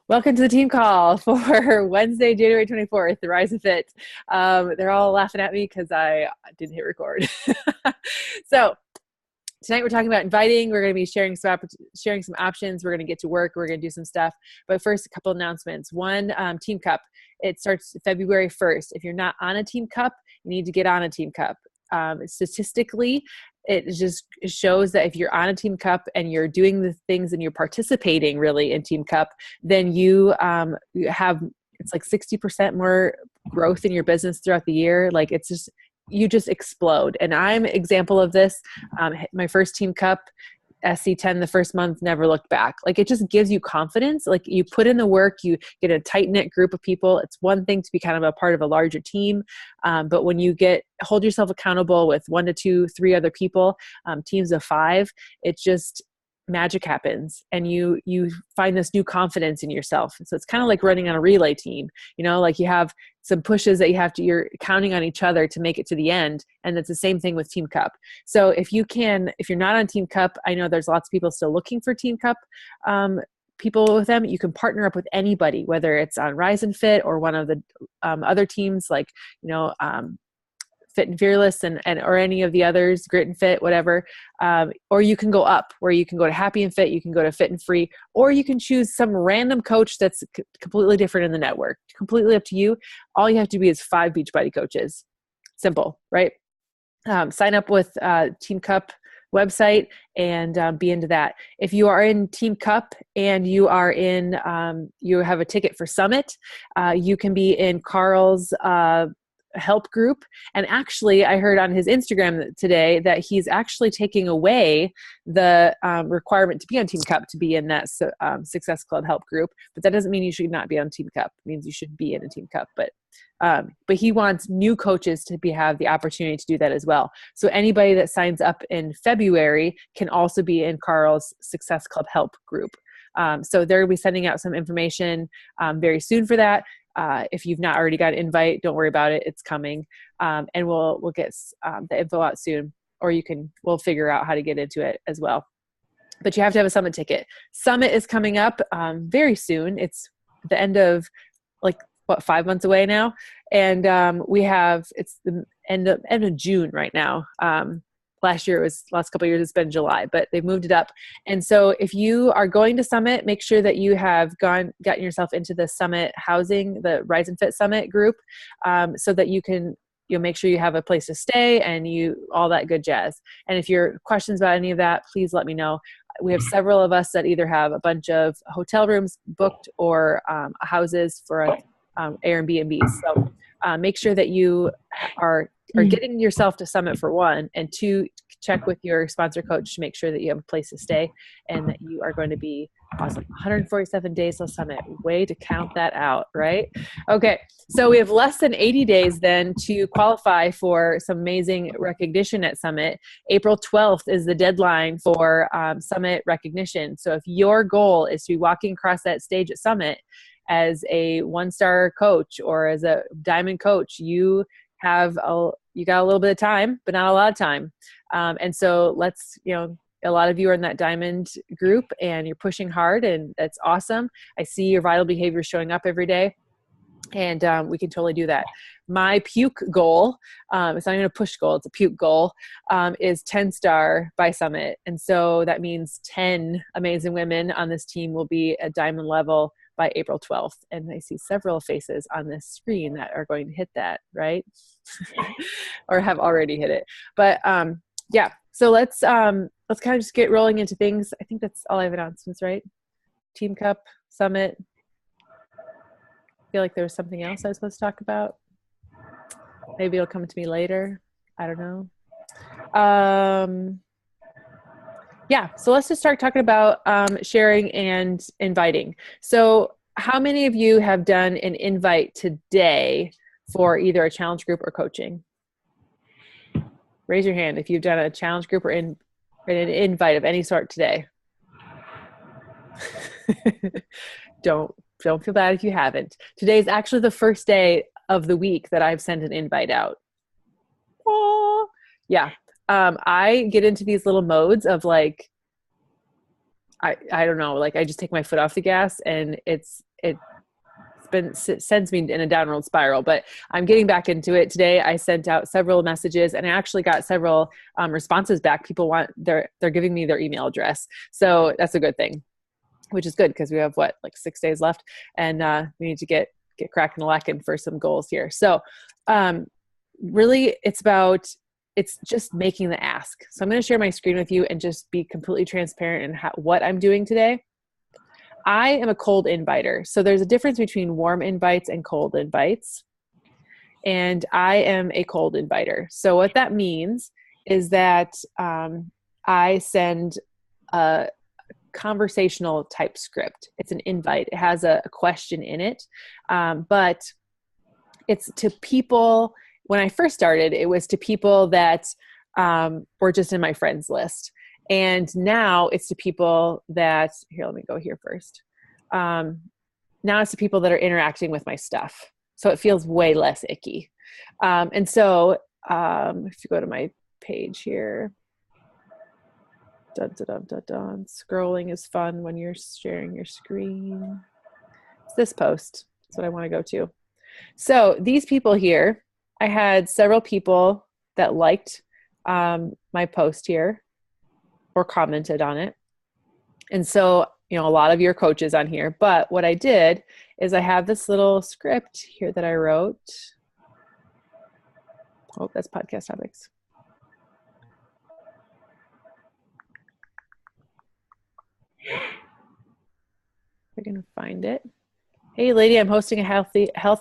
Welcome to the team call for Wednesday, January 24th, the Rise of Fit. They're all laughing at me because I didn't hit record. So tonight we're talking about inviting. We're going to be sharing some options. We're going to get to work. We're going to do some stuff. But first, a couple announcements. One, Team Cup. It starts February 1st. If you're not on a Team Cup, you need to get on a Team Cup. Statistically, it just shows that if you're on a Team Cup and you're doing the things and you're participating really in Team Cup, then you have, it's like 60% more growth in your business throughout the year. Like you just explode. And I'm an example of this. My first Team Cup, SC10, the first month, never looked back. Like it just gives you confidence. Like you put in the work, you get a tight knit group of people. It's one thing to be kind of a part of a larger team. But when you hold yourself accountable with 1 to 2, 3 other people, teams of 5, it just magic happens and you find this new confidence in yourself. So it's kind of like running on a relay team, like you have some pushes that you're counting on each other to make it to the end. And it's the same thing with Team Cup. So if you're not on Team Cup, I know there's lots of people still looking for Team Cup people with them. You can partner up with anybody, whether it's on Rise and Fit or one of the other teams like, Fit and Fearless or any of the others, Grit and Fit, whatever. Or you can go up where you can go to Happy and Fit, you can go to Fit and Free, or you can choose some random coach that's completely different in the network. Completely up to you. All you have to be is 5 Beachbody coaches. Simple, right? Sign up with Team Cup website and be into that. If you are in Team Cup and you are you have a ticket for Summit, you can be in Carl's help group. And actually, I heard on his Instagram today that he's actually taking away the requirement to be on Team Cup to be in that Success Club help group. But that doesn't mean you should not be on Team Cup. It means you should be in a Team Cup. But he wants new coaches to have the opportunity to do that as well. So anybody that signs up in February can also be in Carl's Success Club help group. So they're going to be sending out some information very soon for that. If you've not already got an invite, don't worry about it. It's coming. And we'll get the info out soon, or we'll figure out how to get into it as well. But you have to have a Summit ticket. Summit is coming up very soon. It's the end of 5 months away now. And it's the end of June right now. Last couple of years, it's been July, but they've moved it up. And so if you are going to Summit, make sure that you have gotten yourself into the Summit housing, the Rise and Fit Summit group, so that you'll make sure you have a place to stay and all that good jazz. And if you have questions about any of that, please let me know. We have several of us that either have a bunch of hotel rooms booked or houses for Airbnb. So make sure that you are getting yourself to Summit for 1, and 2, check with your sponsor coach to make sure that you have a place to stay and that you are going to be awesome. 147 days till Summit. Way to count that out, right? Okay, so we have less than 80 days then to qualify for some amazing recognition at Summit. April 12th is the deadline for Summit recognition. So if your goal is to be walking across that stage at Summit as a 1-star coach or as a diamond coach, you got a little bit of time, but not a lot of time. And so a lot of you are in that diamond group and you're pushing hard, and that's awesome. I see your vital behavior showing up every day, and we can totally do that. My puke goal, it's not even a push goal, it's a puke goal, is 10-star by Summit. And so that means 10 amazing women on this team will be at diamond level by April 12th. And I see several faces on this screen that are going to hit that, right? Or have already hit it. But yeah, so let's kind of just get rolling into things. I think that's all I have announcements, right? Team Cup, Summit. I feel like there was something else I was supposed to talk about. Maybe it'll come to me later. I don't know. Yeah, so let's just start talking about sharing and inviting. So how many of you have done an invite today for either a challenge group or coaching? Raise your hand if you've done a challenge group or an invite of any sort today. Don't feel bad if you haven't. Today is actually the first day of the week that I've sent an invite out. Oh, yeah. I get into these little modes of I don't know, like I just take my foot off the gas and sends me in a downward spiral, but I'm getting back into it. Today I sent out several messages and I actually got several responses back. People they're giving me their email address. So that's a good thing, which is good because we have like 6 days left and we need to get cracking and lacking for some goals here. So really it's just making the ask. So I'm going to share my screen with you and just be completely transparent in what I'm doing today. I am a cold inviter. So there's a difference between warm invites and cold invites. And I am a cold inviter. So what that means is that I send a conversational type script. It's an invite. It has a question in it. But it's to people. When I first started, it was to people that were just in my friends list. And now it's to people that, here, let me go here first. Now it's to people that are interacting with my stuff. So it feels way less icky. And so if you go to my page here, scrolling is fun when you're sharing your screen. It's this post. That's what I want to go to. So these people here, I had several people that liked my post here or commented on it. And so, a lot of your coaches on here, but what I did is I have this little script here that I wrote. Oh, that's podcast topics. We're going to find it. Hey, lady, I'm hosting a health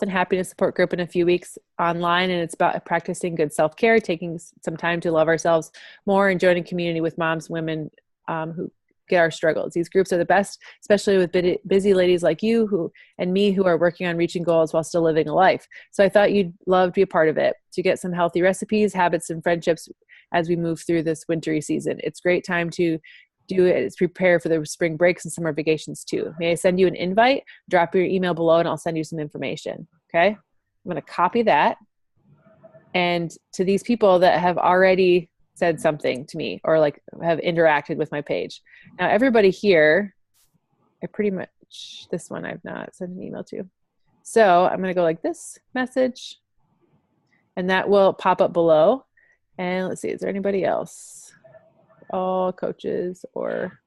and happiness support group in a few weeks online, and it's about practicing good self-care, taking some time to love ourselves more, and joining community with moms, women who get our struggles. These groups are the best, especially with busy ladies like you and me who are working on reaching goals while still living a life. So I thought you'd love to be a part of it, to get some healthy recipes, habits, and friendships as we move through this wintry season. It's a great time to do it is prepare for the spring breaks and summer vacations too. May I send you an invite? Drop your email below and I'll send you some information. Okay. I'm going to copy that. And to these people that have already said something to me or like have interacted with my page. Now, everybody here, I pretty much, this one I've not sent an email to. So I'm going to go like this message and that will pop up below. And let's see, is there anybody else? All coaches or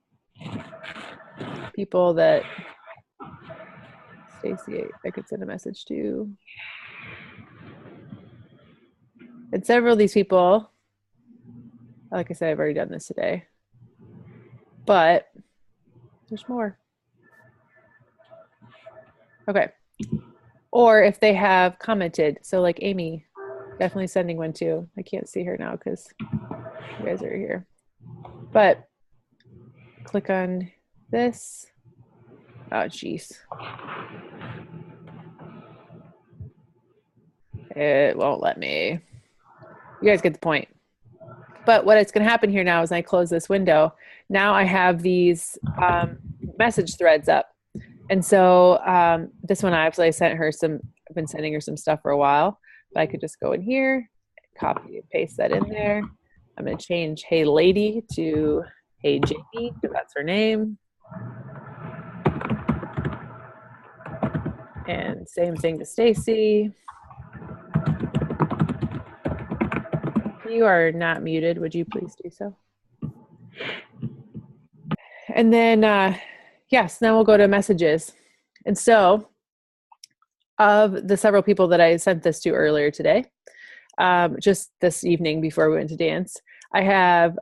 people that Stacy, I could send a message to. And several of these people, like I said, I've already done this today, but there's more. Okay. Or if they have commented, so like Amy, definitely sending one too. I can't see her now because you guys are here. But click on this. Oh, geez. It won't let me. You guys get the point. But what is going to happen here now is I close this window. Now I have these message threads up. And so this one, I sent her I've been sending her some stuff for a while, but I could just go in here, copy and paste that in there. I'm going to change Hey Lady to Hey Jamie, because that's her name. And same thing to Stacy. You are not muted. Would you please do so? And then, yes, now we'll go to messages. And so of the several people that I sent this to earlier today, just this evening before we went to dance, I have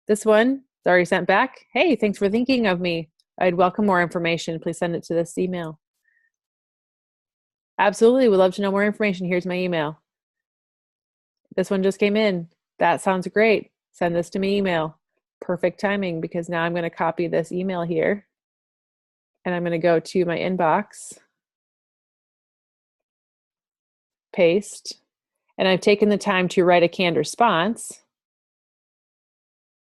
this one. It's already sent back. Hey, thanks for thinking of me. I'd welcome more information. Please send it to this email. Absolutely. Would love to know more information. Here's my email. This one just came in. That sounds great. Send this to me email. Perfect timing, because now I'm going to copy this email here and I'm going to go to my inbox, paste, and I've taken the time to write a canned response.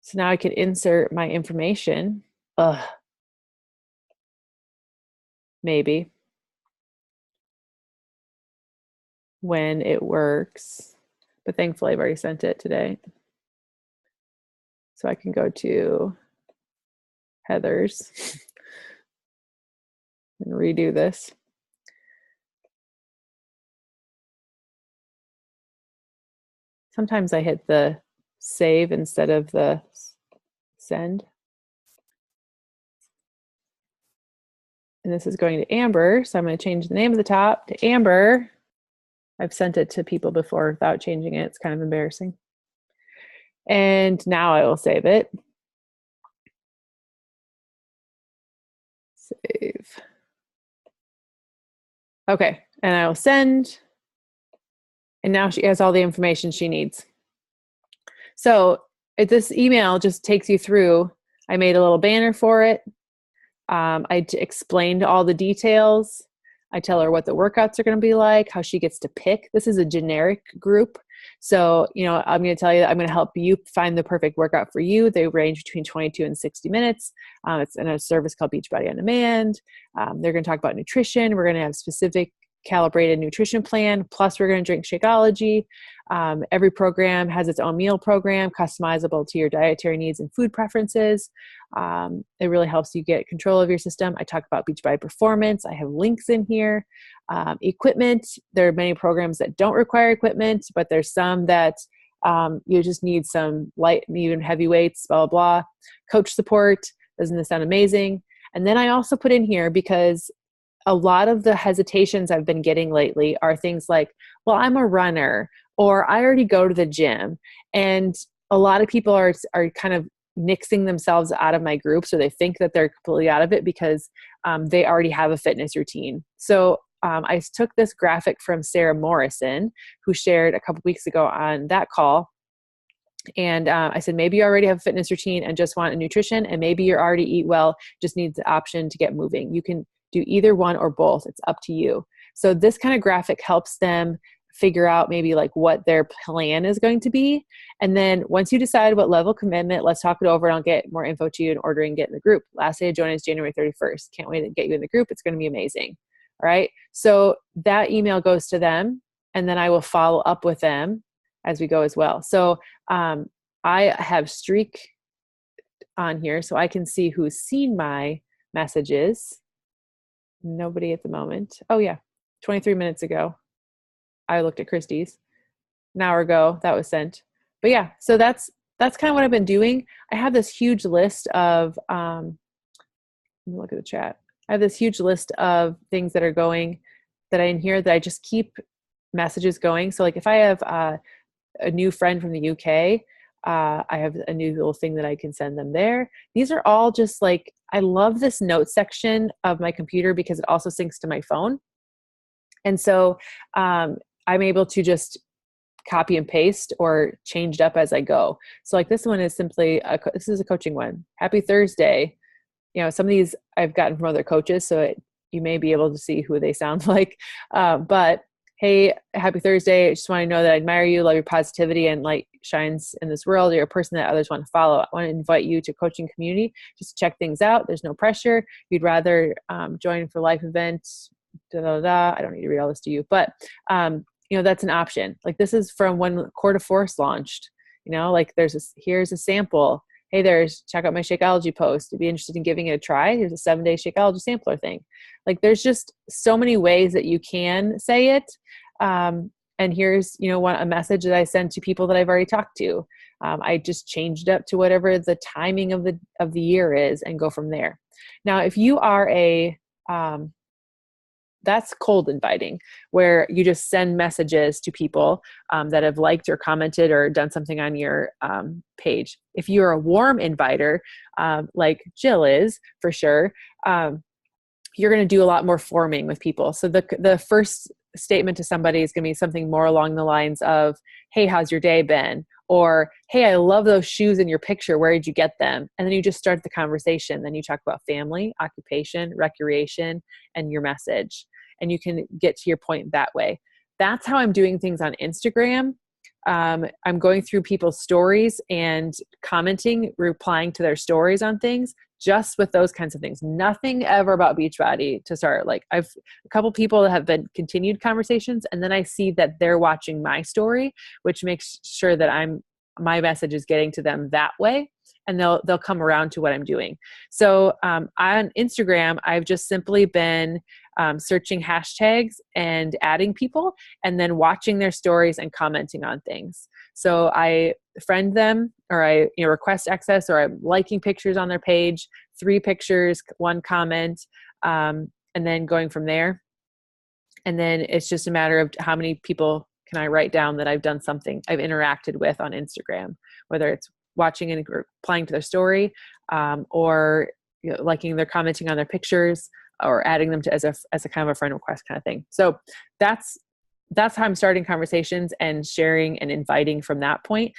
So now I can insert my information. Maybe. When it works. But thankfully I've already sent it today. So I can go to Heather's and redo this. Sometimes I hit the save instead of the send. And this is going to Amber. So I'm going to change the name of the top to Amber. I've sent it to people before without changing it. It's kind of embarrassing. And now I will save it. Save. Okay, and I will send. And now she has all the information she needs. So if this email just takes you through, I made a little banner for it. I explained all the details. I tell her what the workouts are going to be like, how she gets to pick. This is a generic group. So, I'm going to tell you that I'm going to help you find the perfect workout for you. They range between 22 and 60 minutes. It's in a service called Beachbody On Demand. They're going to talk about nutrition. We're going to have specific calibrated nutrition plan. Plus, we're going to drink Shakeology. Every program has its own meal program, customizable to your dietary needs and food preferences. It really helps you get control of your system. I talk about Beachbody Performance. I have links in here. Equipment. There are many programs that don't require equipment, but there's some that you just need some light, even heavy weights, blah, blah, blah. Coach support. Doesn't this sound amazing? And then I also put in here, because a lot of the hesitations I've been getting lately are things like, well, I'm a runner, or I already go to the gym. And a lot of people are kind of nixing themselves out of my groups, or they think that they're completely out of it because they already have a fitness routine. So I took this graphic from Sarah Morrison, who shared a couple weeks ago on that call. And I said, maybe you already have a fitness routine and just want a nutrition, and maybe you already eat well, just needs the option to get moving. You can do either one or both. It's up to you. So this kind of graphic helps them figure out maybe like what their plan is going to be. And then once you decide what level commitment, let's talk it over, and I'll get more info to you and order and get in the group. Last day to join is January 31st. Can't wait to get you in the group. It's going to be amazing. All right. So that email goes to them, and then I will follow up with them as we go as well. So I have Streak on here so I can see who's seen my messages. Nobody at the moment. Oh yeah, 23 minutes ago, I looked at Christie's. An hour ago, that was sent. But yeah, so that's kind of what I've been doing. I have this huge list of, let me look at the chat. I have this huge list of things that are going that I in here that I just keep messages going. So like if I have a new friend from the UK, I have a new little thing that I can send them there. These are all just like, I love this notes section of my computer because it also syncs to my phone. And so I'm able to just copy and paste or change it up as I go. So like this one is simply, this is a coaching one. Happy Thursday. Some of these I've gotten from other coaches, so you may be able to see who they sound like. But hey, happy Thursday. I just want to know that I admire you, love your positivity, and light shines in this world. You're a person that others want to follow. I want to invite you to coaching community. Just check things out. There's no pressure. You'd rather join for life events, I don't need to read all this to you, but that's an option. Like this is from when Core de Force launched, like here's a sample. Hey, check out my Shakeology post. If you'd be interested in giving it a try, here's a 7-day Shakeology sampler thing. Like there's just so many ways that you can say it. And here's, a message that I send to people that I've already talked to. I just changed it up to whatever the timing of the year is and go from there. Now, if you are that's cold inviting, where you just send messages to people that have liked or commented or done something on your page. If you're a warm inviter, like Jill is for sure, you're going to do a lot more forming with people. So the first statement to somebody is going to be something more along the lines of, hey, how's your day been? Or, hey, I love those shoes in your picture. Where did you get them? And then you just start the conversation. Then you talk about family, occupation, recreation, and your message. And you can get to your point that way. That's how I'm doing things on Instagram. I'm going through people's stories and commenting, replying to their stories on things, just with those kinds of things. Nothing ever about Beachbody to start. Like I've a couple people that have been continued conversations, and then I see that they're watching my story, which makes sure that I'm my message is getting to them that way, and they'll come around to what I'm doing. So on Instagram, I've just simply been searching hashtags and adding people, and then watching their stories and commenting on things. So I friend them, or I request access, or I'm liking pictures on their page, 3 pictures, 1 comment, and then going from there. And then it's just a matter of how many people can I write down that I've done something I've interacted with on Instagram, whether it's watching and replying to their story, or liking their commenting on their pictures, or adding them to as a kind of a friend request kind of thing. So that's how I'm starting conversations and sharing and inviting from that point.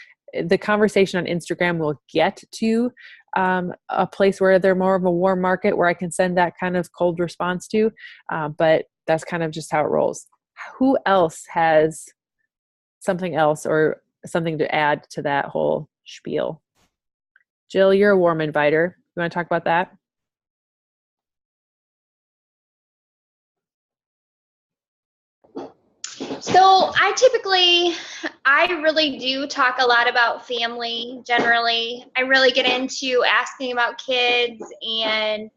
The conversation on Instagram will get to a place where they're more of a warm market where I can send that kind of cold response to, but that's kind of just how it rolls. Who else has something else or something to add to that whole spiel? Jill, you're a warm inviter. You want to talk about that? So I really do talk a lot about family generally. I really get into asking about kids and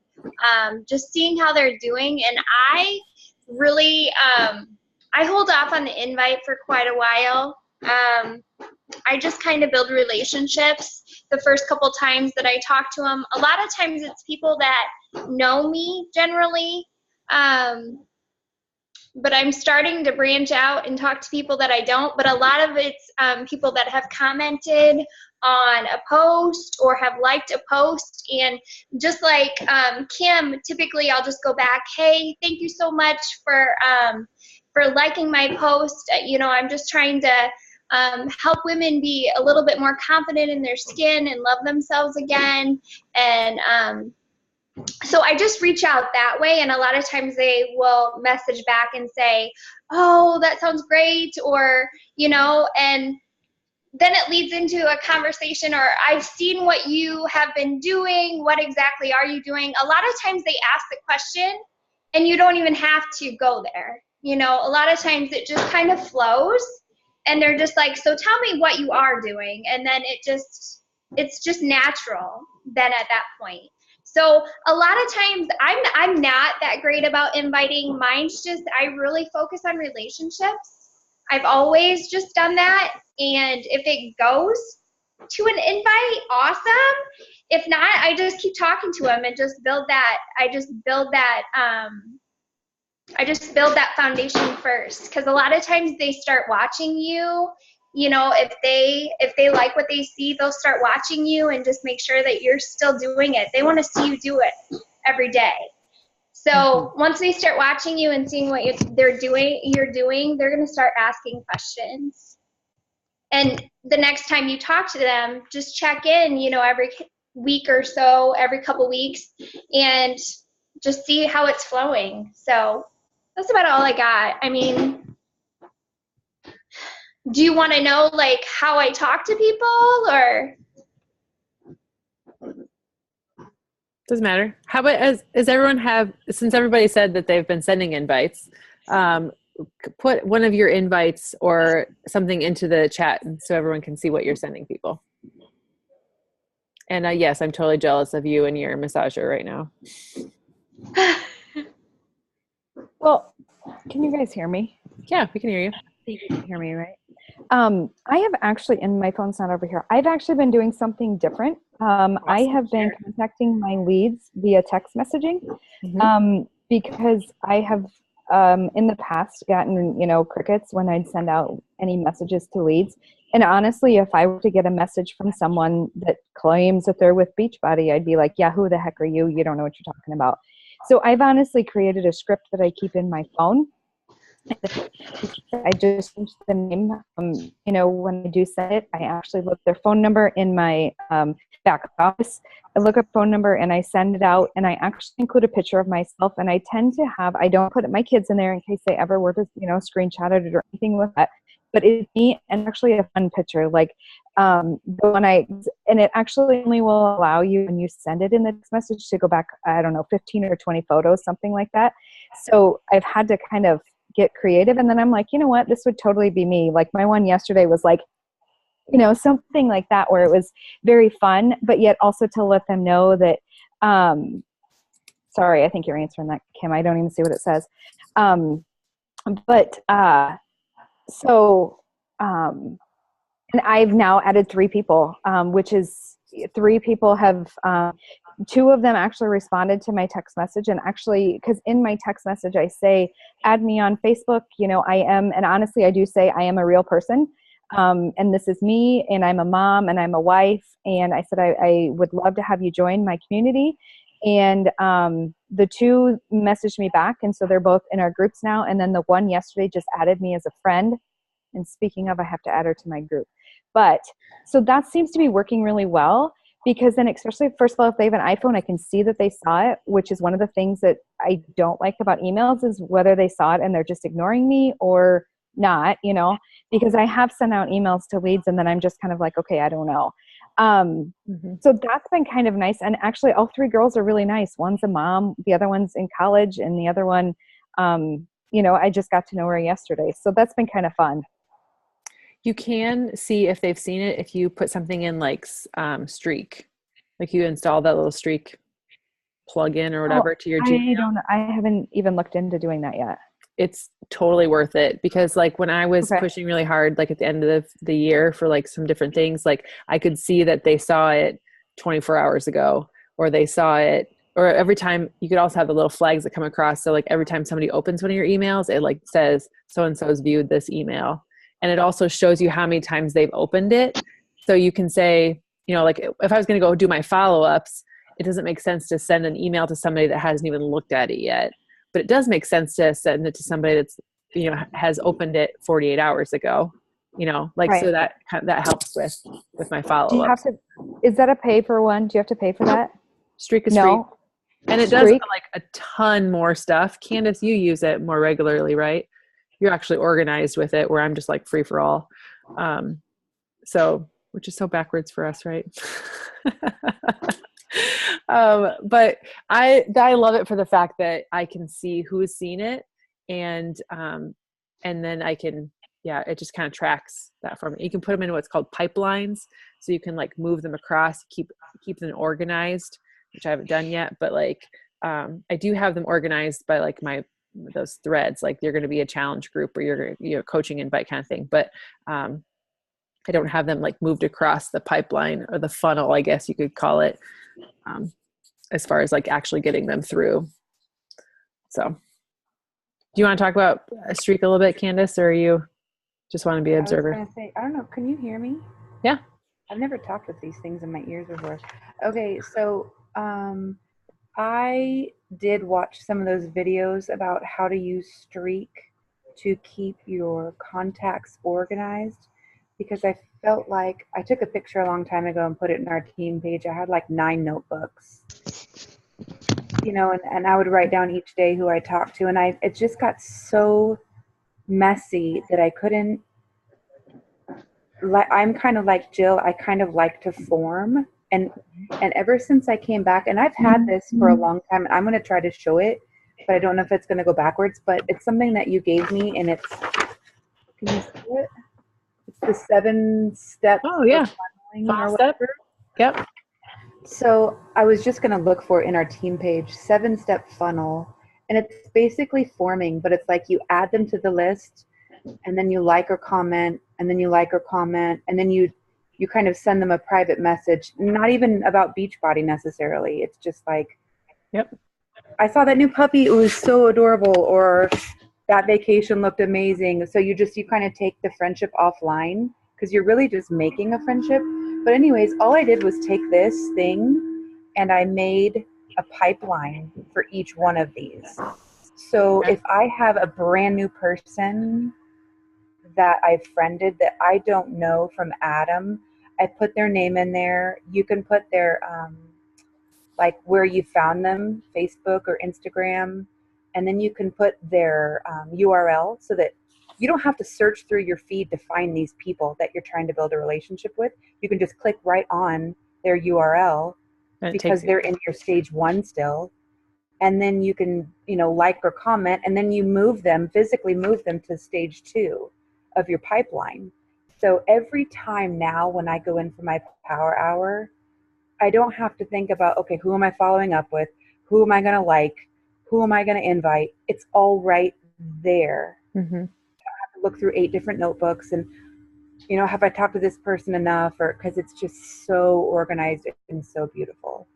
just seeing how they're doing. And I really, I hold off on the invite for quite a while. I just kind of build relationships the first couple times that I talk to them. A lot of times it's people that know me generally. But I'm starting to branch out and talk to people that I don't. But a lot of it's people that have commented on a post or have liked a post. And just like Kim, typically I'll just go back, hey, thank you so much for liking my post. I'm just trying to help women be a little bit more confident in their skin and love themselves again. And so I just reach out that way, and a lot of times they will message back and say, oh, that sounds great, or, and then it leads into a conversation, or I've seen what you have been doing. What exactly are you doing? A lot of times they ask the question and you don't even have to go there. A lot of times it just kind of flows and they're just like, so tell me what you are doing. And then it's just natural then at that point. So a lot of times I'm not that great about inviting. Mine's just, I really focus on relationships. I've always just done that. And if it goes to an invite, awesome. If not, I just keep talking to them and just build that. I just build that foundation first. Because a lot of times they start watching you. If they like what they see, they'll start watching you and just make sure that you're still doing it. They want to see you do it every day. So once they start watching you and seeing what you're doing, they're going to start asking questions. And the next time you talk to them, just check in, every week or so, every couple weeks, and just see how it's flowing. So that's about all I got. I mean, do you want to know how I talk to people, or? Doesn't matter. How about as everyone since everybody said that they've been sending invites, put one of your invites or something into the chat so everyone can see what you're sending people. And yes, I'm totally jealous of you and your massager right now. Well, can you guys hear me? Yeah, we can hear you. You can hear me, right? I have actually, and my phone's not over here, I've actually been doing something different. Awesome. I have been contacting my leads via text messaging, because I have in the past gotten, crickets when I'd send out any messages to leads. And honestly, if I were to get a message from someone that claims that they're with Beachbody, I'd be like, yeah, who the heck are you? You don't know what you're talking about. So I've honestly created a script that I keep in my phone. I just changed the name. When I do send it, I actually look their phone number in my back office. I look up phone number and I send it out, and I actually include a picture of myself. And I tend to I don't put my kids in there in case they ever were to, screenshot it or anything with that. But it's me, and actually a fun picture, the one and it actually only will allow you when you send it in the text message to go back, 15 or 20 photos, something like that. So I've had to kind of get creative, and then I'm like, you know what, this would totally be me. Like my one yesterday was like, something like that, where it was very fun, but yet also to let them know that, sorry, I think you're answering that, Kim. I don't even see what it says. And I've now added 3 people, which is 3 people have, 2 of them actually responded to my text message. And actually, because in my text message, I say, add me on Facebook. And honestly, I do say I am a real person. And this is me, and I'm a mom, and I'm a wife. And I said, I would love to have you join my community. And the 2 messaged me back. And so they're both in our groups now. And then the one yesterday just added me as a friend. And speaking of, I have to add her to my group. But so that seems to be working really well, because then, especially, first of all, if they have an iPhone, I can see that they saw it, which is one of the things that I don't like about emails, is whether they saw it and they're just ignoring me or not, because I have sent out emails to leads and then I'm just kind of like, okay, I don't know. So that's been kind of nice. And actually all 3 girls are really nice. One's a mom, the other one's in college, and the other one, I just got to know her yesterday. So that's been kind of fun. You can see if they've seen it if you put something in like Streak, like you install that little Streak plugin or whatever to your Gmail. I haven't even looked into doing that yet. It's totally worth it, because like when I was pushing really hard, like at the end of the year for like some different things, like I could see that they saw it 24 hours ago, or they saw it, or every time. You could also have the little flags that come across. So like every time somebody opens one of your emails, it like says so-and-so's viewed this email. And it also shows you how many times they've opened it. So you can say, like if I was going to go do my follow-ups, it doesn't make sense to send an email to somebody that hasn't even looked at it yet. But it does make sense to send it to somebody that's, has opened it 48 hours ago, Right. So that helps with my follow-up. Do you have to, is that a pay for one? Do you have to pay for that? Streak is free. And it does like a ton more stuff. Candace, you use it more regularly, right? You're actually organized with it, where I'm just like free for all. So, which is so backwards for us, right? But I love it for the fact that I can see who's seen it, and then I can, it just kind of tracks that for me. You can put them in what's called pipelines, so you can like move them across, keep them organized, which I haven't done yet, but like I do have them organized by like those threads, like you're going to be a challenge group, or you're coaching invite kind of thing. But I don't have them like moved across the pipeline or the funnel, I guess you could call it, as far as like actually getting them through. So do you want to talk about a Streak a little bit, Candace, or you just want to be an observer? I was going to say, I don't know. Can you hear me? Yeah. I've never talked with these things in my ears before. Okay. So, I did watch some of those videos about how to use Streak to keep your contacts organized, because I felt like I took a picture a long time ago and put it in our team page. I had like 9 notebooks, and I would write down each day who I talked to, and it just got so messy that I couldn't. I'm kind of like Jill. I kind of like to form. And ever since I came back, and I've had this for a long time, and I'm going to try to show it, but I don't know if it's going to go backwards, but it's something that you gave me, and it's, can you see it? It's the 7 steps. Oh, yeah. Or whatever. Yep. So I was just going to look for it in our team page, 7-step funnel. And it's basically forming, but it's like you add them to the list, and then you like or comment, and then you like or comment, and then you kind of send them a private message, not even about Beachbody necessarily. It's just like, yep, I saw that new puppy. It was so adorable. Or that vacation looked amazing. So you kind of take the friendship offline, because you're really just making a friendship. But anyways, all I did was take this thing and I made a pipeline for each one of these. So if I have a brand new person that I've friended that I don't know from Adam, I put their name in there. You can put their, like where you found them, Facebook or Instagram, and then you can put their URL, so that you don't have to search through your feed to find these people that you're trying to build a relationship with. You can just click right on their URL, because they're in your stage 1 still. And then you can, like or comment, and then you physically move them to stage 2 of your pipeline. So every time now when I go in for my power hour, I don't have to think about, okay, who am I following up with? Who am I going to like? Who am I going to invite? It's all right there. Mm-hmm. Look through 8 different notebooks and, have I talked to this person enough? Or because it's just so organized and so beautiful.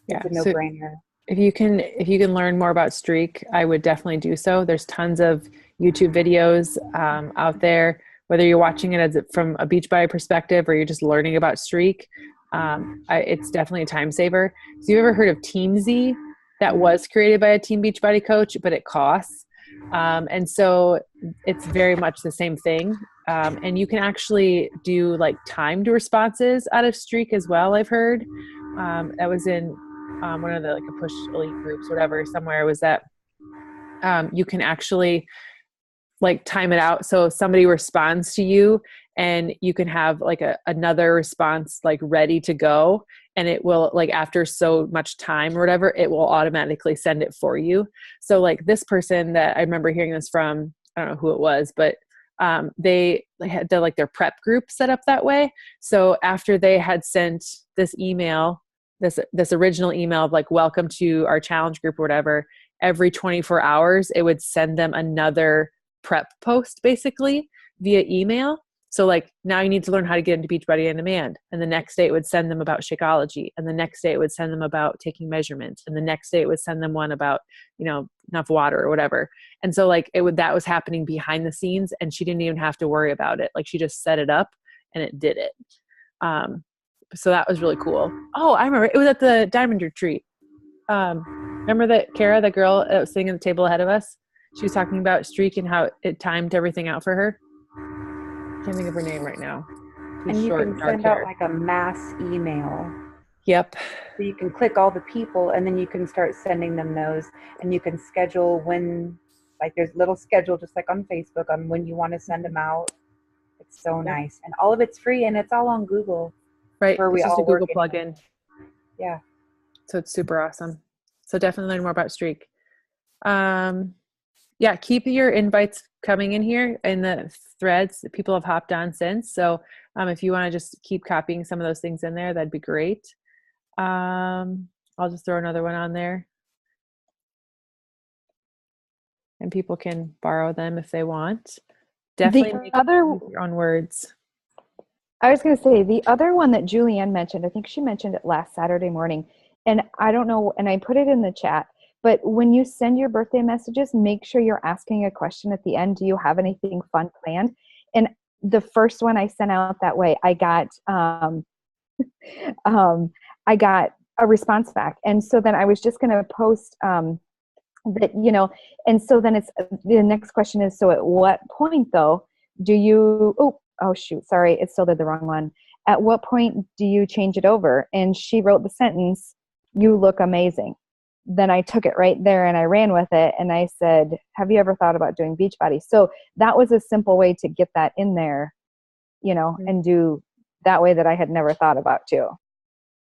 Yeah. It's a So no-brainer. if you can learn more about Streak, I would definitely do so. There's tons of YouTube videos out there, whether you're watching it from a Beachbody perspective or you're just learning about Streak. It's definitely a time saver. So you ever heard of TeamZ? That was created by a Team Beachbody coach, but it costs. And so it's very much the same thing. And you can actually do like timed responses out of Streak as well, I've heard. That was in one of the like a push elite groups, whatever, somewhere was that you can actually like time it out. So if somebody responds to you and you can have like another response like ready to go, and it will like after so much time or whatever, it will automatically send it for you. So like this person that I remember hearing this from, I don't know who it was, but they had like their prep group set up that way. So after they had sent this email, this original email of like, welcome to our challenge group or whatever, every 24 hours, it would send them another prep post basically via email. So like now you need to learn how to get into Beachbody On Demand. And the next day it would send them about Shakeology. And the next day it would send them about taking measurements. And the next day it would send them one about, enough water or whatever. And so like that was happening behind the scenes and she didn't even have to worry about it. Like she just set it up and it did it. So that was really cool. Oh, I remember it was at the Diamond Retreat. Remember that Kara, the girl that was sitting at the table ahead of us? She was talking about Streak and how it timed everything out for her. Can't think of her name right now. And you can send out like a mass email. Yep. So you can click all the people and then you can start sending them those, and you can schedule when, like there's a little schedule just like on Facebook on when you want to send them out. It's so nice. And all of it's free and it's all on Google. Right. Where it's just a Google plugin. In. Yeah. So it's super awesome. So definitely learn more about Streak. Yeah, keep your invites coming in here in the threads that people have hopped on since. So if you want to just keep copying some of those things in there, that'd be great. I'll just throw another one on there. And people can borrow them if they want. Definitely make your own words. I was going to say, the other one that Julianne mentioned, I think she mentioned it last Saturday morning, and I don't know, and I put it in the chat, but when you send your birthday messages, make sure you're asking a question at the end. Do you have anything fun planned? And the first one I sent out that way, I got I got a response back. And so then I was just going to post that, and so then it's the next question is, so at what point though, do you, oh shoot, sorry, it still did the wrong one. At what point do you change it over? And she wrote the sentence, "You look amazing." Then I took it right there and I ran with it. And I said, have you ever thought about doing Beachbody? So that was a simple way to get that in there, and do that way that I had never thought about too.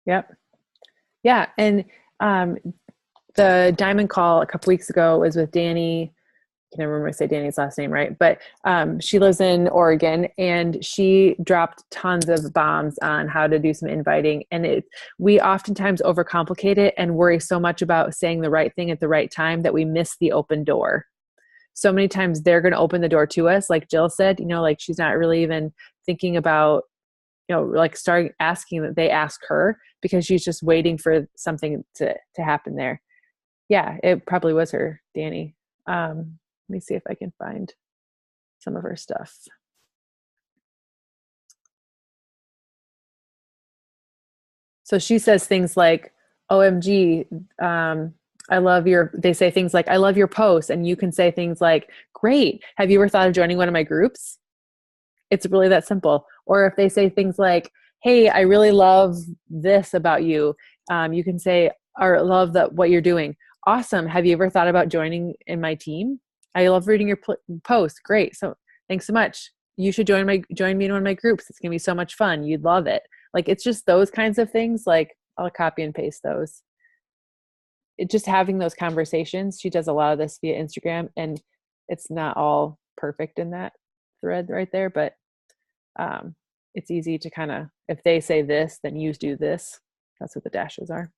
Yep. Yeah. And the Diamond Call a couple weeks ago was with Danny. I can never remember to say Danny's last name right, but she lives in Oregon and she dropped tons of bombs on how to do some inviting. And we oftentimes overcomplicate it and worry so much about saying the right thing at the right time that we miss the open door. So many times they're going to open the door to us. Like Jill said, like she's not really even thinking about, like starting asking that they ask her because she's just waiting for something to happen there. Yeah, it probably was her, Danny. Let me see if I can find some of her stuff. So she says things like, OMG, they say things like, I love your post. And you can say things like, great. Have you ever thought of joining one of my groups? It's really that simple. Or if they say things like, hey, I really love this about you. You can say, or love what you're doing. Awesome. Have you ever thought about joining in my team? I love reading your post. Great. So thanks so much. You should join me in one of my groups. It's going to be so much fun. You'd love it. Like, it's just those kinds of things. Like I'll copy and paste those. Just having those conversations. She does a lot of this via Instagram and it's not all perfect in that. thread right there, but it's easy to kind of, if they say this, then you do this. That's what the dashes are.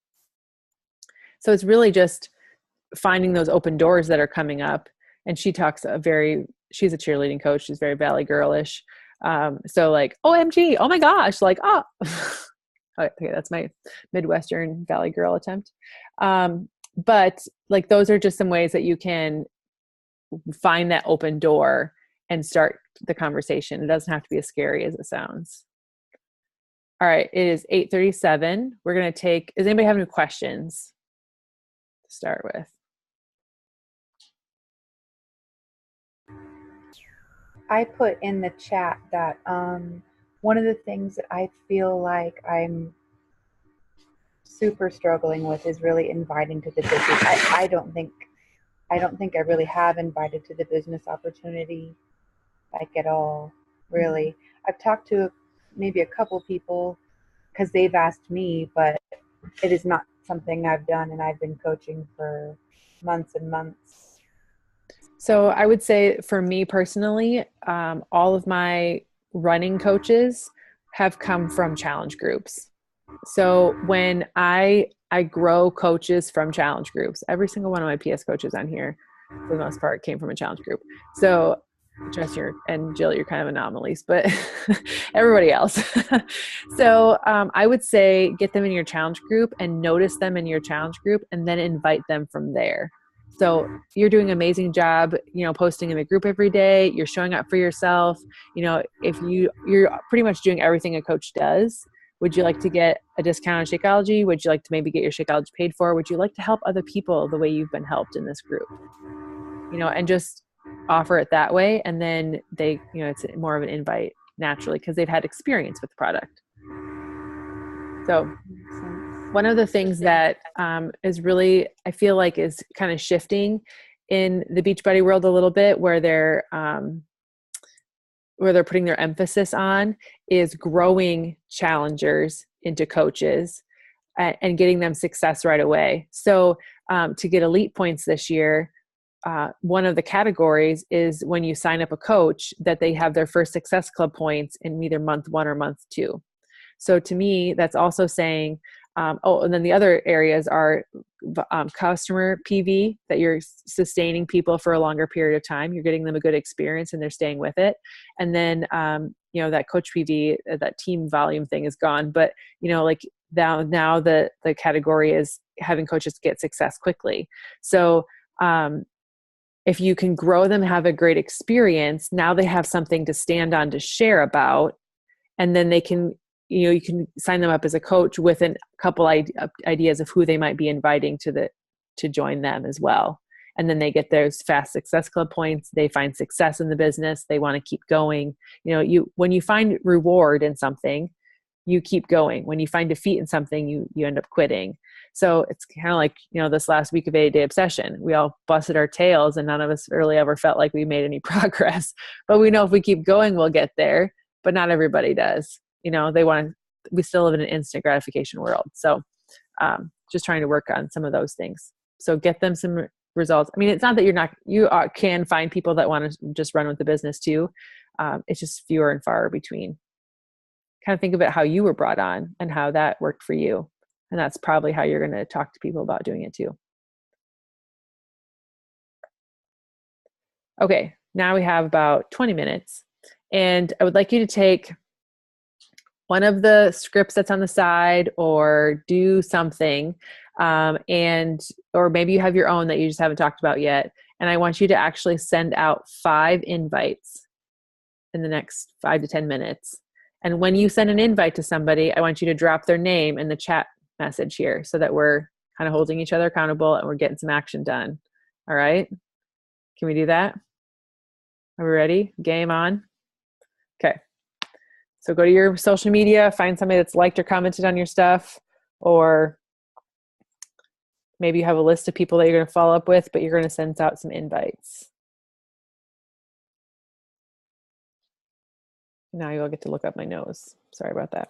So it's really just finding those open doors that are coming up. And she talks she's a cheerleading coach. She's very Valley girlish. So like, OMG, oh my gosh, like, oh, okay, that's my Midwestern Valley girl attempt. But like, those are just some ways that you can find that open door and start the conversation. It doesn't have to be as scary as it sounds. All right, it is 8:37. We're going to does anybody have any questions to start with? I put in the chat that one of the things that I feel like I'm super struggling with is really inviting to the business. I don't think I really have invited to the business opportunity, like, at all, really. I've talked to maybe a couple people because they've asked me, but it is not something I've done, and I've been coaching for months and months. So I would say for me personally, all of my running coaches have come from challenge groups. So when I grow coaches from challenge groups, every single one of my PS coaches on here, for the most part, came from a challenge group. So Jess and Jill, you're kind of anomalies, but everybody else. So I would say get them in your challenge group and notice them in your challenge group, and then invite them from there. So you're doing an amazing job, posting in the group every day. You're showing up for yourself. If you're pretty much doing everything a coach does. Would you like to get a discount on Shakeology? Would you like to maybe get your Shakeology paid for? Would you like to help other people the way you've been helped in this group? And just offer it that way. And then they, it's more of an invite naturally because they've had experience with the product. So one of the things that is really, I feel like is kind of shifting in the Beachbody world a little bit, where they're putting their emphasis on is growing challengers into coaches and getting them success right away. So to get elite points this year, one of the categories is when you sign up a coach that they have their first Success Club points in either month 1 or month 2. So to me, that's also saying, and then the other areas are customer PV, that you're sustaining people for a longer period of time. You're getting them a good experience and they're staying with it. And then, that coach PV, that team volume thing is gone. But, like now the category is having coaches get success quickly. So if you can grow them, have a great experience, now they have something to stand on to share about, and then they can, you can sign them up as a coach with a couple ideas of who they might be inviting to join them as well. And then they get those fast Success Club points. They find success in the business. They want to keep going. When you find reward in something, you keep going. When you find defeat in something, you end up quitting. So it's kind of like, this last week of 80-Day Obsession, we all busted our tails and none of us really ever felt like we made any progress. But we know if we keep going, we'll get there. But not everybody does. We still live in an instant gratification world. So just trying to work on some of those things. So get them some results. I mean, it's not that you can find people that want to just run with the business too. It's just fewer and far between. Kind of think of it how you were brought on and how that worked for you. And that's probably how you're going to talk to people about doing it too. Okay, now we have about 20 minutes. And I would like you to take one of the scripts that's on the side or do something. Or maybe you have your own that you just haven't talked about yet. And I want you to actually send out 5 invites in the next 5 to 10 minutes. And when you send an invite to somebody, I want you to drop their name in the chat message here so that we're kind of holding each other accountable and we're getting some action done. All right? Can we do that? Are we ready? Game on? Okay. So go to your social media, find somebody that's liked or commented on your stuff, or maybe you have a list of people that you're going to follow up with, but you're going to send out some invites. Now you'll get to look up my nose. Sorry about that.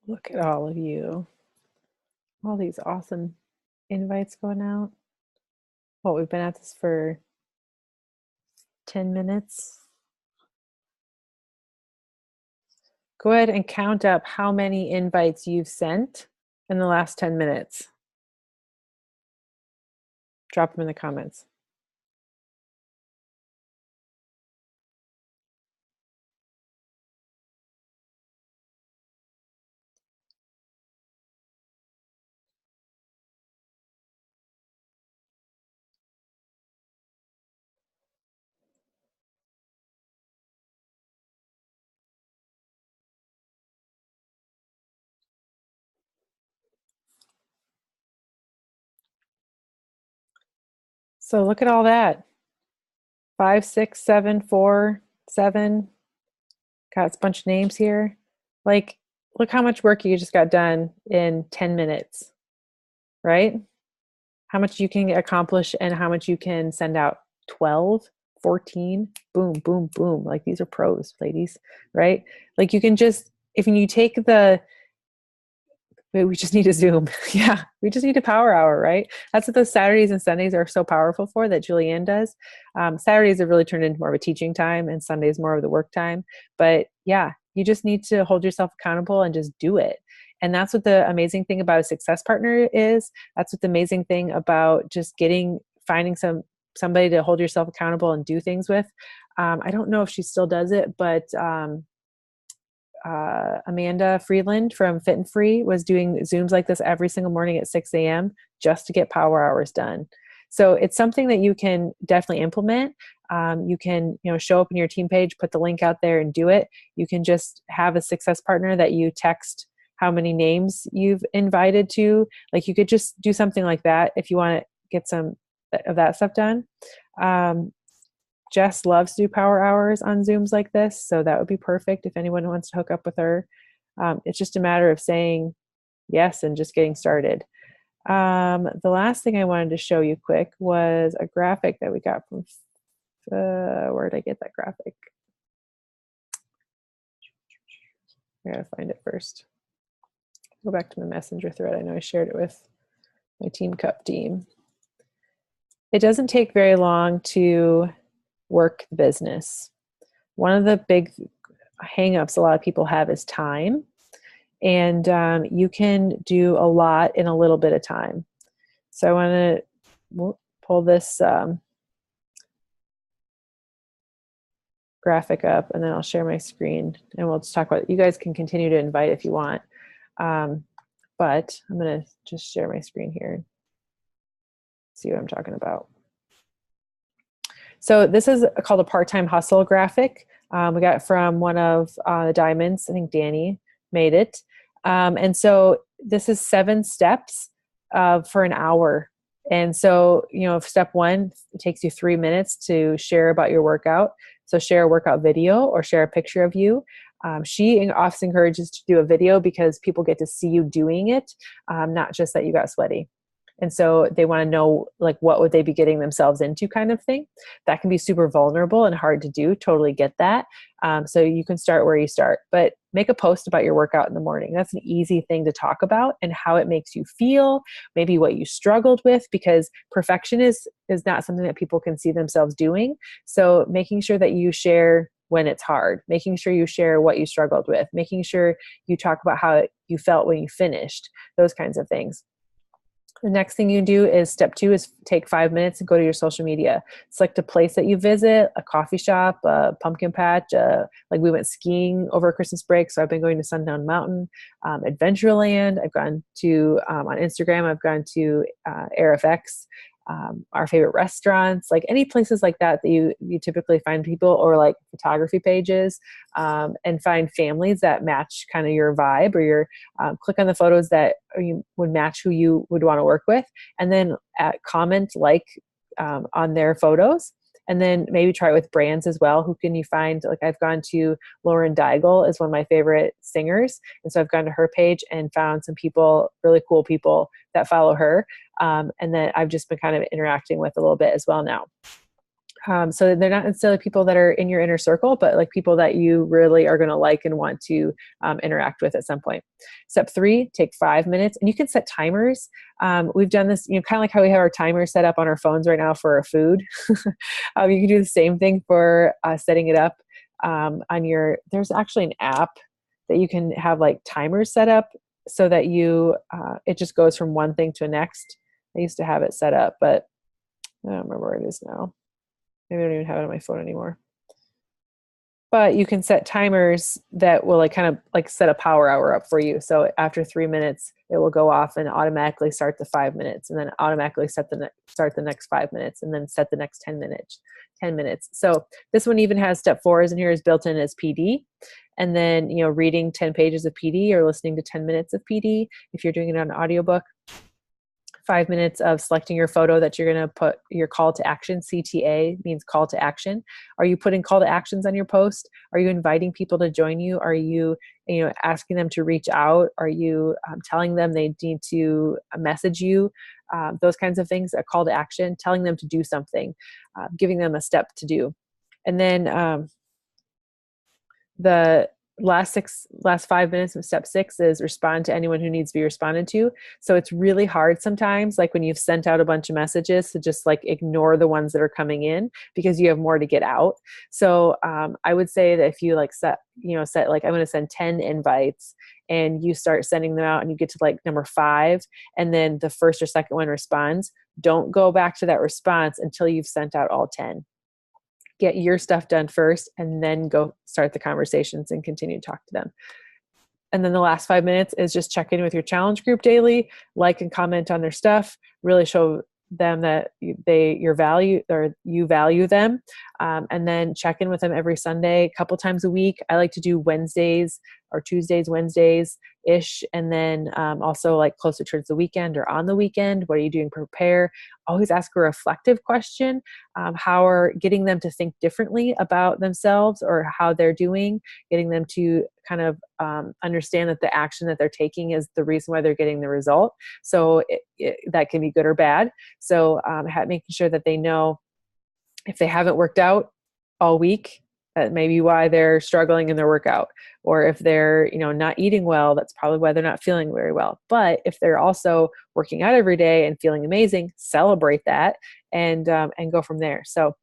Look at all of you. All these awesome invites going out. Oh, we've been at this for 10 minutes. Go ahead and count up how many invites you've sent in the last 10 minutes. Drop them in the comments. So look at all that. 5, 6, 7, 4, 7. Got a bunch of names here. Like, look how much work you just got done in 10 minutes, right? How much you can accomplish and how much you can send out. 12, 14, boom, boom, boom. Like, these are pros, ladies, right? Like, you can just, if you take the, we just need a Zoom. Yeah, we just need a power hour, right? That's what those Saturdays and Sundays are so powerful for, that Julianne does. Saturdays have really turned into more of a teaching time, and Sundays more of the work time. But yeah, you just need to hold yourself accountable and just do it. And that's what the amazing thing about a success partner is. That's what the amazing thing about just finding somebody to hold yourself accountable and do things with. I don't know if she still does it, but Amanda Freeland from Fit and Free was doing Zooms like this every single morning at 6 a.m. just to get power hours done. So it's something that you can definitely implement. You can, show up in your team page, put the link out there and do it. You can just have a success partner that you text how many names you've invited to. Like, you could just do something like that if you want to get some of that stuff done. Jess loves to do power hours on Zooms like this, so that would be perfect if anyone wants to hook up with her. It's just a matter of saying yes and just getting started. The last thing I wanted to show you quick was a graphic that we got from, where did I get that graphic? I gotta find it first. Go back to my messenger thread. I know I shared it with my Team Cup team. It doesn't take very long to work the business. One of the big hangups a lot of people have is time. And you can do a lot in a little bit of time. So I want to pull this graphic up, and then I'll share my screen, and we'll just talk about it. You guys can continue to invite if you want. But I'm going to just share my screen here. See what I'm talking about. So this is called a part-time hustle graphic. We got it from one of the diamonds. I think Danny made it. And so this is 7 steps for an hour. And so, step 1, it takes you 3 minutes to share about your workout. So share a workout video or share a picture of you. She often encourages to do a video because people get to see you doing it, not just that you got sweaty. And so they want to know, like, what would they be getting themselves into, kind of thing. That can be super vulnerable and hard to do. Totally get that. So you can start where you start, but make a post about your workout in the morning. That's an easy thing to talk about, and how it makes you feel, maybe what you struggled with, because perfection is not something that people can see themselves doing. So making sure that you share when it's hard, making sure you share what you struggled with, making sure you talk about how you felt when you finished, those kinds of things. The next thing you do is step 2 is take 5 minutes and go to your social media. Select a place that you visit, a coffee shop, a pumpkin patch. Like, we went skiing over Christmas break, so I've been going to Sundown Mountain, Adventureland. I've gone to, on Instagram, I've gone to AirFX, our favorite restaurants, like any places like that you typically find people, or like photography pages, and find families that match kind of your vibe, or your click on the photos that you would match who you would want to work with, and then comment on their photos. And then maybe try it with brands as well. Who can you find? Like, I've gone to Lauren Daigle, is one of my favorite singers. And so I've gone to her page and found some people, really cool people that follow her. And then I've just been kind of interacting with a little bit as well now. So they're not necessarily people that are in your inner circle, but like people that you really are going to like and want to interact with at some point. Step 3, take 5 minutes, and you can set timers. We've done this, kind of like how we have our timer set up on our phones right now for our food. You can do the same thing for setting it up there's actually an app that you can have like timers set up so that it just goes from one thing to the next. I used to have it set up, but I don't remember where it is now. Maybe I don't even have it on my phone anymore. But you can set timers that will kind of set a power hour up for you. So after 3 minutes, it will go off and automatically start the 5 minutes, and then automatically start the next 5 minutes, and then set the next 10 minutes. So this one even has step 4 is in here, is built in as PD. And then, reading 10 pages of PD or listening to 10 minutes of PD if you're doing it on an audiobook. 5 minutes of selecting your photo that you're going to put your call to action. CTA means call to action. Are you putting call to actions on your post? Are you inviting people to join you? Are you, asking them to reach out? Are you telling them they need to message you? Those kinds of things, a call to action, telling them to do something, giving them a step to do. And then the last 5 minutes of step 6 is respond to anyone who needs to be responded to. So it's really hard sometimes, like when you've sent out a bunch of messages, to just ignore the ones that are coming in because you have more to get out. So I would say that if you set I'm going to send 10 invites, and you start sending them out and you get to number 5, and then the first or second one responds, don't go back to that response until you've sent out all 10. Get your stuff done first, and then go start the conversations and continue to talk to them. And then the last 5 minutes is just check in with your challenge group daily, like and comment on their stuff, really show them that you value them, and then check in with them every Sunday, a couple times a week. I like to do Wednesdays or Tuesdays, Wednesdays-ish, and then also closer towards the weekend or on the weekend. What are you doing to prepare? Always ask a reflective question. How are getting them to think differently about themselves or how they're doing, getting them to kind of understand that the action that they're taking is the reason why they're getting the result. So that can be good or bad. So making sure that they know if they haven't worked out all week, that may be why they're struggling in their workout. Or if they're, not eating well, that's probably why they're not feeling very well. But if they're also working out every day and feeling amazing, celebrate that and go from there. So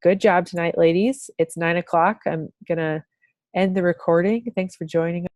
good job tonight, ladies. It's 9:00. I'm going to end the recording. Thanks for joining us.